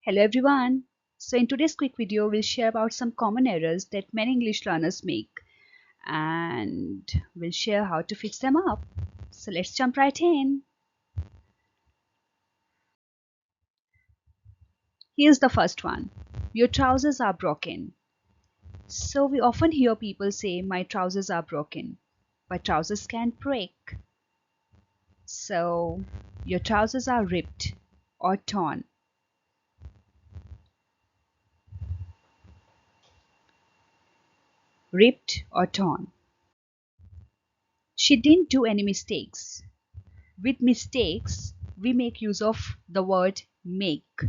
Hello everyone. So in today's quick video, we'll share about some common errors that many English learners make and we'll share how to fix them up. So let's jump right in. Here's the first one. Your trousers are broken. So we often hear people say my trousers are broken, but trousers can't break. So your trousers are ripped or torn. Ripped or torn. She didn't do any mistakes. With mistakes, we make use of the word make.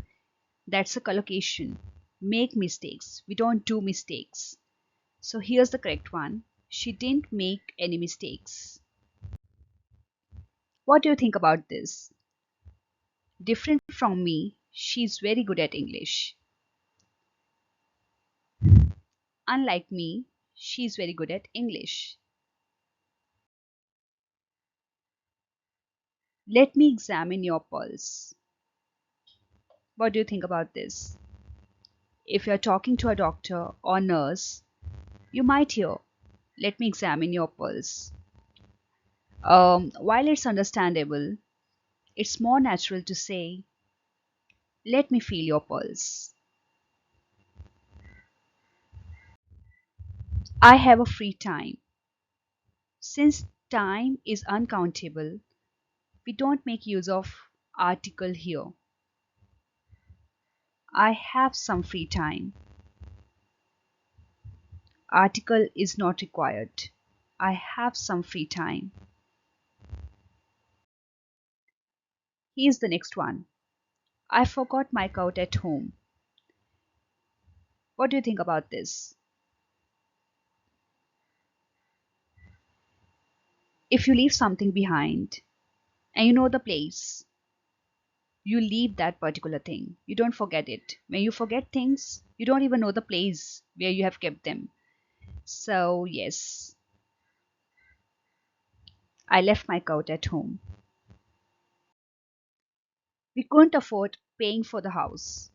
That's a collocation. Make mistakes. We don't do mistakes. So here's the correct one. She didn't make any mistakes. What do you think about this? Different from me, she's very good at English. Unlike me, she's very good at English. Let me examine your pulse. What do you think about this? If you're talking to a doctor or nurse, you might hear, let me examine your pulse. While it's understandable, it's more natural to say, let me feel your pulse. I have a free time. Since time is uncountable, we don't make use of article here. I have some free time. Article is not required. I have some free time. Here's the next one. I forgot my coat at home. What do you think about this? If you leave something behind and you know the place, you leave that particular thing. You don't forget it. When you forget things, you don't even know the place where you have kept them. So, yes, I left my coat at home. We couldn't afford paying for the house.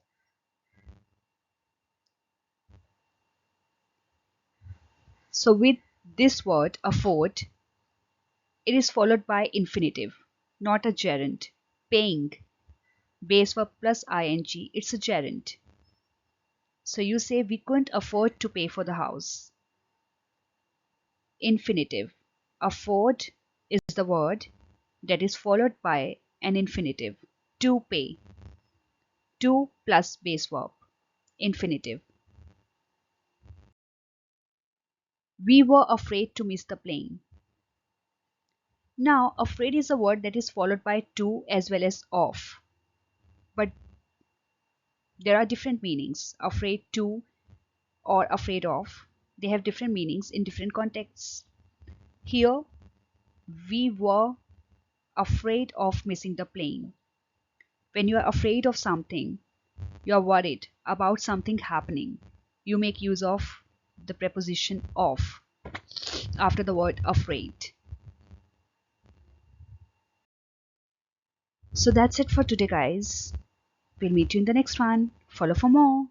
So, with this word, afford, it is followed by infinitive, not a gerund. Paying, base verb plus ing, it's a gerund. So, you say, we couldn't afford to pay for the house. Infinitive. Afford is the word that is followed by an infinitive. To pay. To plus base verb. Infinitive. We were afraid to miss the plane. Now, afraid is a word that is followed by to as well as of. But there are different meanings. Afraid to or afraid of. They have different meanings in different contexts. Here, we were afraid of missing the plane. When you are afraid of something, you are worried about something happening. You make use of the preposition of after the word afraid. So that's it for today, guys. We'll meet you in the next one. Follow for more.